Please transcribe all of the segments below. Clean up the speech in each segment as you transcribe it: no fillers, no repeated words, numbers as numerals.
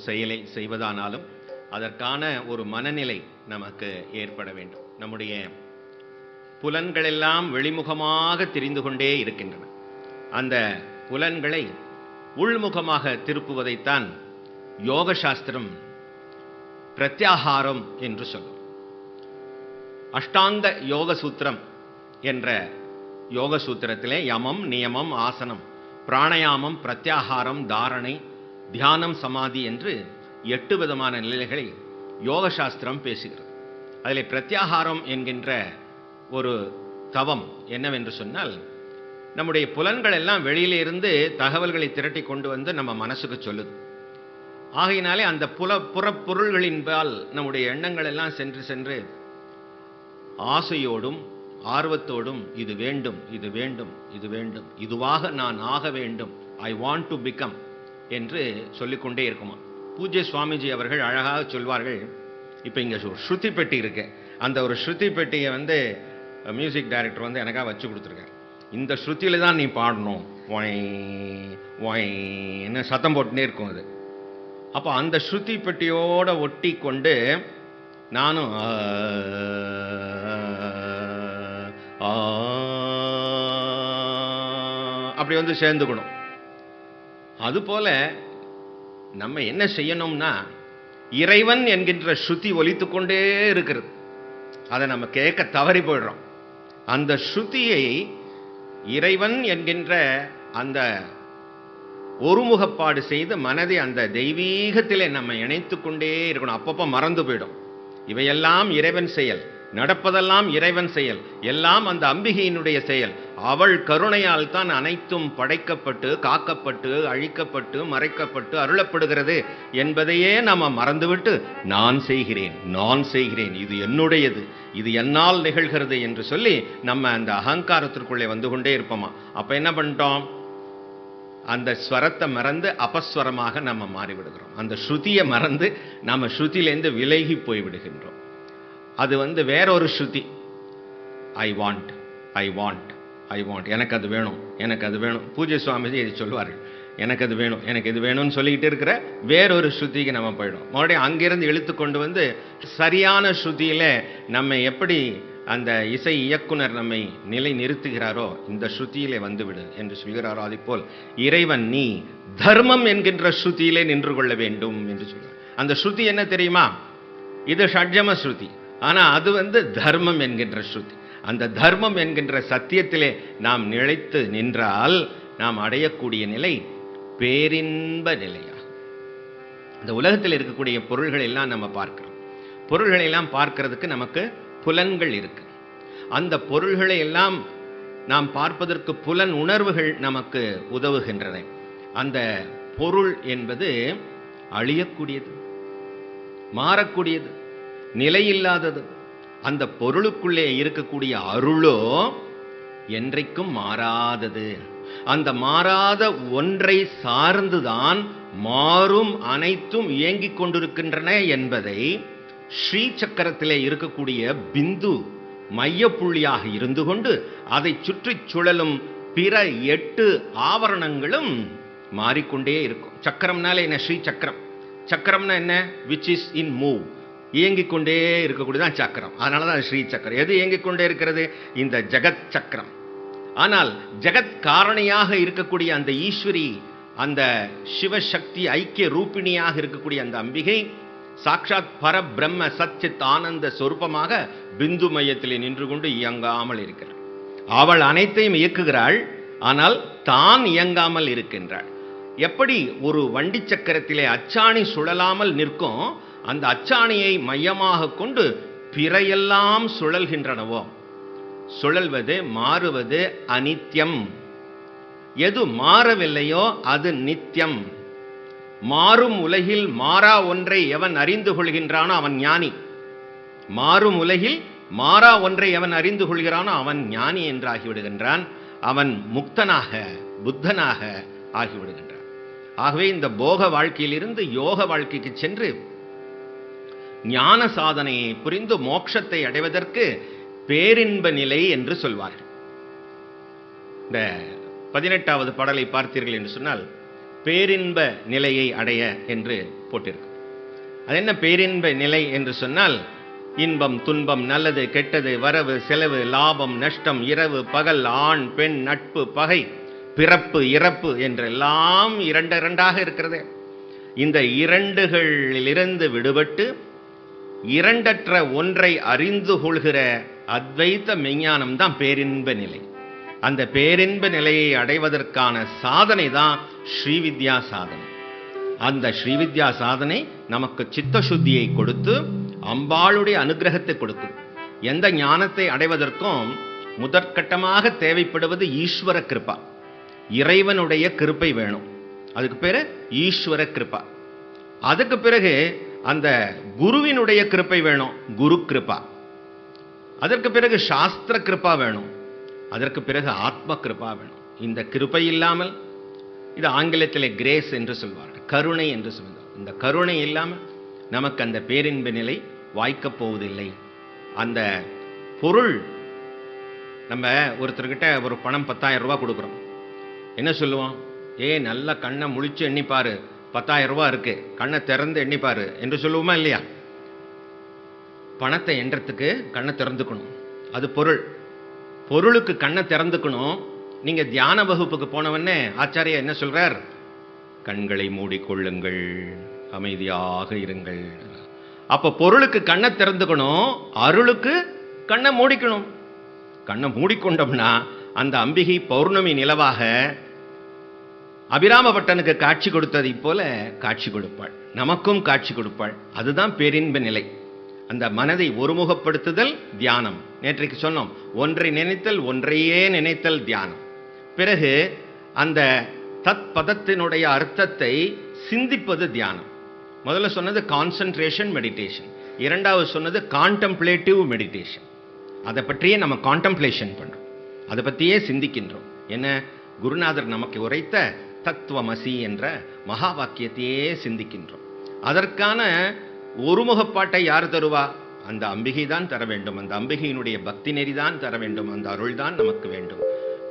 செயலை செய்வதானாலும் அதற்கான ஒரு மனநிலை நமக்கு ஏற்பட வேண்டும். நம்முடைய புலன்களெல்லாம் வெளிமுகமாக தெரிந்து கொண்டே இருக்கின்றன. அந்த புலன்களை உள்முகமாக திருப்புவதைத்தான் யோக சாஸ்திரம் பிரத்யாகாரம் என்று சொல்லும். அஷ்டாங்க யோக சூத்திரம் என்ற யோக சூத்திரத்திலே யமம், நியமம், ஆசனம், பிராணயாமம், பிரத்யாகாரம், தாரணை, தியானம், சமாதி என்று 8 விதமான நிலைகளை யோக சாஸ்திரம் பேசுகிறது. அதில் பிரத்யாகாரம் என்கின்ற ஒரு தவம் என்னவென்று சொன்னால், நம்முடைய புலன்கள் எல்லாம் வெளியிலிருந்து தகவல்களை திரட்டி கொண்டு வந்து நம்ம மனசுக்கு சொல்லுது. ஆகையினாலே அந்த புறப்பொருள்களின்பால் நம்முடைய எண்ணங்கள் எல்லாம் சென்று சென்று ஆசையோடும் ஆர்வத்தோடும் இது வேண்டும், இது வேண்டும், இது வேண்டும், இதுவாக நான் ஆக வேண்டும், ஐ வாண்ட் டு பிகம் என்று சொல்லிக்கொண்டே இருக்குமா. பூஜ்ய சுவாமிஜி அவர்கள் அழகாக சொல்வார்கள். இப்போ இங்கே ஒரு ஸ்ருதி பெட்டி இருக்கு. அந்த ஒரு ஸ்ருதி பெட்டியை மியூசிக் டைரக்டர் எனக்காக வச்சு கொடுத்துருக்காரு. இந்த ஸ்ருதியில தான் நீ பாடணும், ஒய்ன்னு சத்தம் போட்டுனே இருக்கும் அது. அப்போ அந்த ஸ்ருதி பெட்டியோட ஒட்டி கொண்டு நானும் அப்படி சேர்ந்துக்கணும். அதுபோல நம்ம என்ன செய்யணும்னா, இறைவன் என்கின்ற ஸ்ருதி ஒலித்து கொண்டே இருக்கிறது. அதை நம்ம கேட்க தவறி போயிடுறோம். அந்த ஸ்ருதியை இறைவன் என்கின்ற அந்த ஒருமுகப்பாடு செய்து மனதை அந்த தெய்வீகத்திலே நம்ம இணைத்து கொண்டே இருக்கணும். அப்பப்போ மறந்து போயிடும். இவையெல்லாம் இறைவன் செயல், நடப்பதெல்லாம் இறைவன் செயல், எல்லாம் அந்த அம்பிகையினுடைய செயல். அவள் கருணையால் தான் அனைத்தும் படைக்கப்பட்டு காக்கப்பட்டு அழிக்கப்பட்டு மறைக்கப்பட்டு அருளப்படுகிறது என்பதையே நம்ம மறந்துவிட்டு நான் செய்கிறேன், நான் செய்கிறேன், இது என்னுடையது, இது என்னால் நிகழ்கிறது என்று சொல்லி நம்ம அந்த அகங்காரத்திற்குள்ளே வந்து கொண்டே இருப்போமா. அப்ப என்ன பண்ணிட்டோம்? அந்த ஸ்வரத்தை மறந்து அபஸ்வரமாக நம்ம மாறிவிடுகிறோம். அந்த ஸ்ருதியை மறந்து நம்ம ஸ்ருதியிலேருந்து விலகி போய்விடுகின்றோம். அது வேறொரு ஸ்ருதி. I want, I want, I want, எனக்கு அது வேணும், எனக்கு அது வேணும். பூஜ்ய சுவாமிஜி இதை சொல்வார்கள். எனக்கு அது வேணும், எனக்கு இது வேணும்னு சொல்லிக்கிட்டு இருக்கிற வேறொரு ஸ்ருதிக்கு நம்ம போயிடும். மறுபடியும் அங்கிருந்து இழுத்து கொண்டு சரியான ஸ்ருதியில நம்ம எப்படி அந்த இசை இயக்குனர் நம்மை நிலை நிறுத்துகிறாரோ இந்த ஸ்ருதியிலே வந்துவிடு என்று சொல்கிறாரோ, அதுபோல் இறைவன் நீ தர்மம் என்கின்ற ஸ்ருதியிலே நின்று கொள்ள வேண்டும் என்று சொல்கிறார். அந்த ஸ்ருதி என்ன தெரியுமா? இது ஷட்ஜம ஸ்ருதி. ஆனா அது தர்மம் என்கின்ற ஸ்ருதி. அந்த தர்மம் என்கின்ற சத்தியத்திலே நாம் நிலைத்து நின்றால் நாம் அடையக்கூடிய நிலை பேரின்ப நிலையாகும். இந்த உலகத்தில் இருக்கக்கூடிய பொருள்களை எல்லாம் நம்ம பார்க்கிறோம். பொருள்களை எல்லாம் பார்க்கிறதுக்கு நமக்கு புலன்கள் இருக்கு. அந்த பொருள்களை எல்லாம் நாம் பார்ப்பதற்கு புலன் உணர்வுகள் நமக்கு உதவுகின்றன. அந்த பொருள் என்பது அழியக்கூடியது, மாறக்கூடியது, நிலையில்லாதது. அந்த பொருளுக்குள்ளே இருக்கக்கூடிய அருளோ என்றைக்கும் மாறாதது. அந்த மாறாத ஒன்றை சார்ந்துதான் மாறும் அனைத்தும் இயங்கிக் கொண்டிருக்கின்றன என்பதை ஸ்ரீ சக்கரத்திலே இருக்கக்கூடிய பிந்து மையப்புள்ளியாக இருந்து கொண்டு அதை சுற்றி சுழலும் பிற 8 ஆவரணங்களும் மாறிக்கொண்டே இருக்கும். சக்கரம்னாலே என்ன? ஸ்ரீ சக்கரம். சக்கரம்னா என்ன? விச் இஸ் இன் மூவ், இயங்கிக் கொண்டே இருக்கக்கூடியதான் சக்கரம். அதனாலதான் ஸ்ரீ சக்கரம். எது இயங்கிக் கொண்டே இருக்கிறது? இந்த ஜகத் சக்கரம். ஆனால் ஜகத் காரணியாக இருக்கக்கூடிய அந்த ஈஸ்வரி, அந்த சிவசக்தி ஐக்கிய ரூபிணியாக இருக்கக்கூடிய அந்த அம்பிகை சாட்சாத் பரபிரம்ம சச்சித் ஆனந்த சொரூபமாக பிந்து மையத்திலே நின்று கொண்டு இயங்காமல் இருக்கிறாள். அவள் அனைத்தையும் இயக்குகிறாள், ஆனால் தான் இயங்காமல் இருக்கின்றாள். எப்படி ஒரு வண்டி சக்கரத்திலே அச்சாணி சுழலாமல் நிற்கும், அந்த அச்சாணியை மையமாக கொண்டு பிறையெல்லாம் சுழல்கின்றனவோ, சுழல்வது மாறுவது அனித்யம். எது மாறவில்லையோ அது நித்தியம். மாறும் உலகில் மாறா ஒன்றை எவன் அறிந்து கொள்கின்றானோ அவன் ஞானி. மாறும் உலகில் மாறா ஒன்றை எவன் அறிந்து கொள்கிறானோ அவன் ஞானி என்று ஆகிவிடுகின்றான். அவன் முக்தனாக புத்தனாக ஆகிவிடுகின்றான். ஆகவே இந்த போக வாழ்க்கையிலிருந்து யோக வாழ்க்கைக்கு சென்று ஞான சாதனையை புரிந்து மோட்சத்தை அடைவதற்கு பேரின்ப நிலை என்று சொல்வார்கள். இந்த 18வது பாடலை பார்த்தீர்கள் என்று சொன்னால், பேரின்ப நிலையை அடைய என்று போட்டிருக்கு. அது என்ன பேரின்ப நிலை என்று சொன்னால், இன்பம் துன்பம் நல்லது கெட்டது வரவு செலவு லாபம் நஷ்டம் இரவு பகல் ஆண் பெண் நட்பு பகை பிறப்பு இறப்பு என்றெல்லாம் இரண்டாக இருக்கிறது. இந்த இரண்டுகளிலிருந்து விடுபட்டு இரண்டற்ற ஒன்றை அறிந்து கொள்கிற அத்வைத மெஞ்ஞானம் தான் பேரின்ப நிலை. அந்த பேரின்ப நிலையை அடைவதற்கான சாதனை தான் ஸ்ரீவித்யா சாதனை. அந்த ஸ்ரீவித்யா சாதனை நமக்கு சித்த சுத்தியை கொடுத்து அம்பாளுடைய அனுகிரகத்தை கொடுக்கும். எந்த ஞானத்தை அடைவதற்கும் முதற்கட்டமாக தேவைப்படுவது ஈஸ்வர கிருபா, இறைவனுடைய கிருபை வேணும். அதுக்கு பேரு ஈஸ்வர கிருபா. அதுக்கு பிறகு அந்த குருவினுடைய கிருபை வேணும், குரு கிருபா. அதற்கு பிறகு சாஸ்திர கிருபா வேணும். அதற்கு பிறகு ஆத்ம கிருபா வேணும். இந்த கிருபை இல்லாமல், இது ஆங்கிலத்தில் கிரேஸ் என்று சொல்வார்கள், கருணை என்று சொல்வார்கள். இந்த கருணை இல்லாமல் நமக்கு அந்த பேரின்ப நிலை வாய்க்கப் போவதில்லை. அந்த பொருள், நம்ம ஒருத்தர்கிட்ட ஒரு பணம் 10,000 ரூபாய் கொடுக்குறோம், என்ன சொல்லுவோம்? நல்ல கண்ணை முழிச்சு எண்ணிப்பாரு, 10,000 ரூபாய் இருக்கு, கண்ணை திறந்து எண்ணிப்பாரு என்று சொல்லுவோமா இல்லையா? பணத்தை எண்றதுக்கு கண்ணை திறந்துக்கணும், அது பொருள். பொருளுக்கு கண்ணை திறந்துக்கணும். நீங்க தியான வகுப்புக்கு போனவொடனே ஆச்சாரியா என்ன சொல்றார்? கண்களை மூடிக்கொள்ளுங்கள், அமைதியாக இருங்கள். அப்ப பொருளுக்கு கண்ணை திறந்துக்கணும், அருளுக்கு கண்ணை மூடிக்கணும். கண்ணை மூடிக்கொண்டோம்னா அந்த அம்பிகை பௌர்ணமி நிலவாக அபிராமபட்டனுக்கு காட்சி கொடுத்ததை போல காட்சி கொடுப்பாள், நமக்கும் காட்சி கொடுப்பாள். அதுதான் பேரின்ப நிலை. அந்த மனதை ஒருமுகப்படுத்துதல் தியானம். நேற்றைக்கு சொன்னோம், ஒன்றை நினைத்தல், ஒன்றையே நினைத்தல் தியானம். பிறகு அந்த தத் பதத்தினுடைய அர்த்தத்தை சிந்திப்பது தியானம். முதல்ல சொன்னது கான்சன்ட்ரேஷன் மெடிடேஷன், இரண்டாவது சொன்னது கான்டம்ப்ளேட்டிவ் மெடிடேஷன். அதை பற்றியே நம்ம கான்டம்ப்ளேஷன் பண்றோம், அதை பற்றியே சிந்திக்கின்றோம். என்ன? குருநாதர் நமக்கு உரைத்த தத்துவமசி என்ற மகா வாக்கியத்தையே சிந்திக்கின்றோம். அதற்கான ஒருமுகப்பாட்டை யார் தருவா? அந்த அம்பிகை தான் தர வேண்டும். அந்த அம்பிகையினுடைய பக்தி நெறிதான் தர வேண்டும். அந்த அருள் தான் நமக்கு வேண்டும்.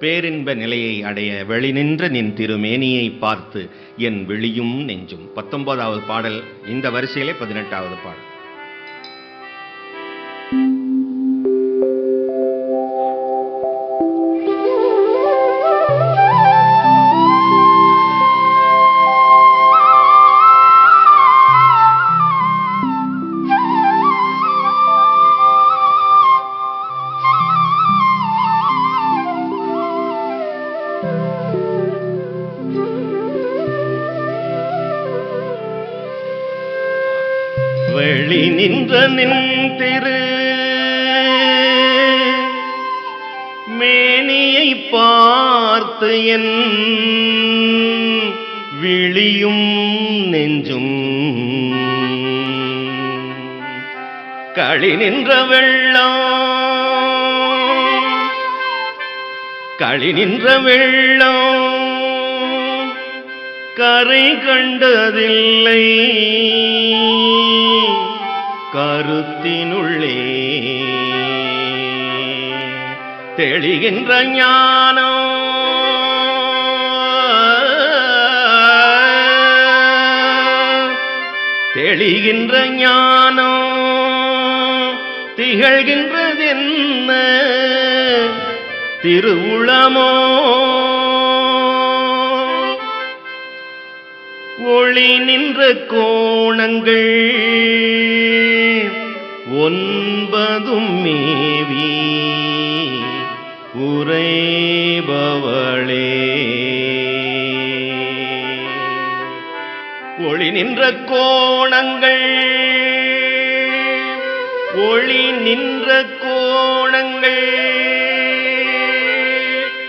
பேரின்ப நிலையை அடைய வெளி நின்ற நின் திருமேனியை பார்த்து என் விழியும் நெஞ்சும். 19வது பாடல் இந்த வரிசையிலே 18வது பாடல். வெளி நின்ற நின் திரு மேனியை பார்த்து என் விழியும் நெஞ்சும் களி நின்ற வெள்ளம் கரை கண்டதில்லை கருத்தினுள்ளே தெளிகின்ற ஞானம் திகழ்கின்றதென்ன திருவுளமோ ஒளி நின்ற கோணங்கள் 9 மேவி உரைபவளே. ஒளி நின்ற கோணங்கள்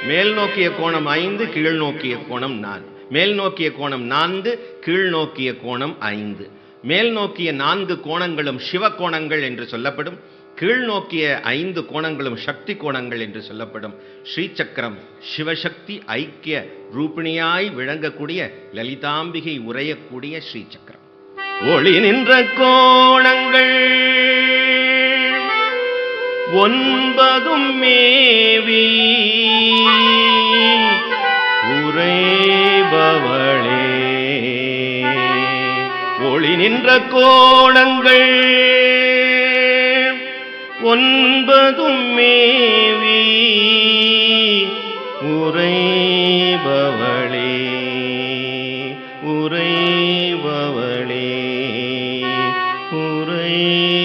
மேல் நோக்கிய கோணம் 5, கீழ் நோக்கிய கோணம் 4. மேல் நோக்கிய கோணம் 4, கீழ் நோக்கிய கோணம் 5. மேல் நோக்கிய 4 கோணங்களும் சிவ கோணங்கள் என்று சொல்லப்படும். கீழ் நோக்கிய 5 கோணங்களும் சக்தி கோணங்கள் என்று சொல்லப்படும். ஸ்ரீசக்கரம் சிவசக்தி ஐக்கிய ரூபிணியாய் விளங்கக்கூடிய லலிதாம்பிகை உரையக்கூடிய ஸ்ரீசக்கரம். ஒளி நின்ற கோணங்கள் 9 மேவி உரைபவளே. ஒளி நின்ற கோணங்கள் 9 மேவி உறைபவளே உறைபவளே உறைபவளே.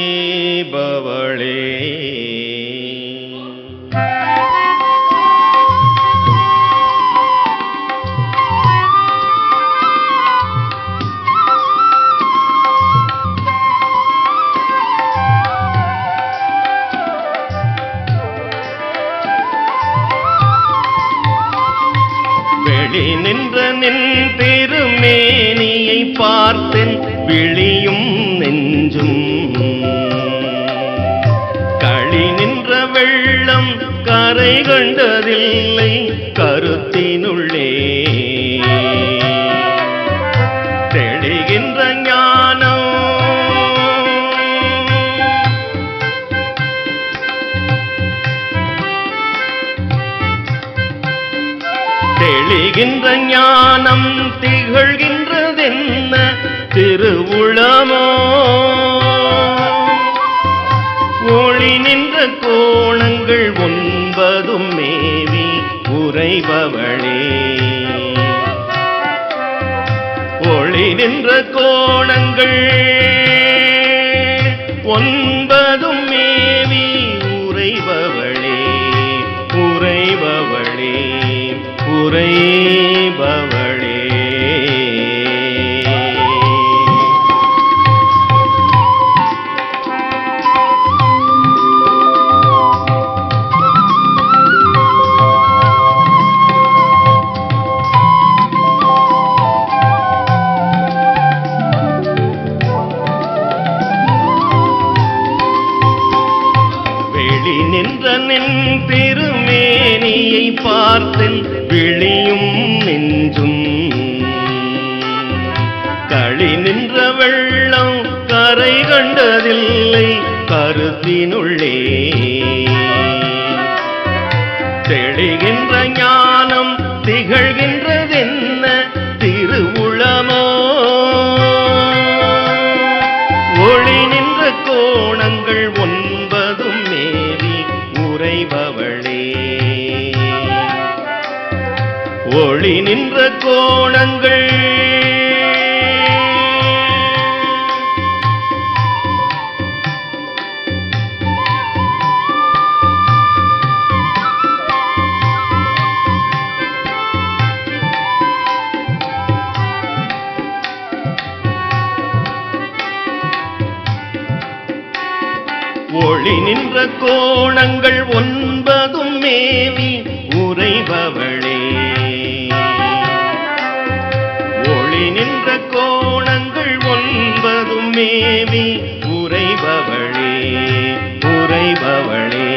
வெளி நின்ற நின் திருமேனியை பார்த்தேன் விழியும் நெஞ்சும். களி நின்ற வெள்ளம் கரை கண்டதில்லை கருத்தினுள்ளே. தெளிகின்ற ஞானம் தெளிகின்ற ஞானம் திகழ்கின்றதென்ன திருவுளமோ. ஒளி நின்ற கோணங்கள் 9 மேவி உறைபவளே. ஒளி நின்ற கோணங்கள் 9 மேவி உறைபவளே உறைபவளே உறைபவளே. வெளி நின்ற நின் திருமேனியை பார்த்தேன் விழியும் நெஞ்சும். களி நின்ற வெள்ளம் கரை கண்டதில்லை கருத்தினுள்ளே. தெளிகின்ற ஞானம் திகழ்கின்றதென்ன திருவுளமோ. ஒளி நின்ற கோணங்கள் 9 மேவி உறைபவளே. ஒளி நின்ற கோணங்கள் ஒளி நின்ற கோணங்கள் 9 மேவி உறைபவளே. ஒளி நின்ற கோணங்கள் 9 மேவி உறைபவளே உறைபவளே.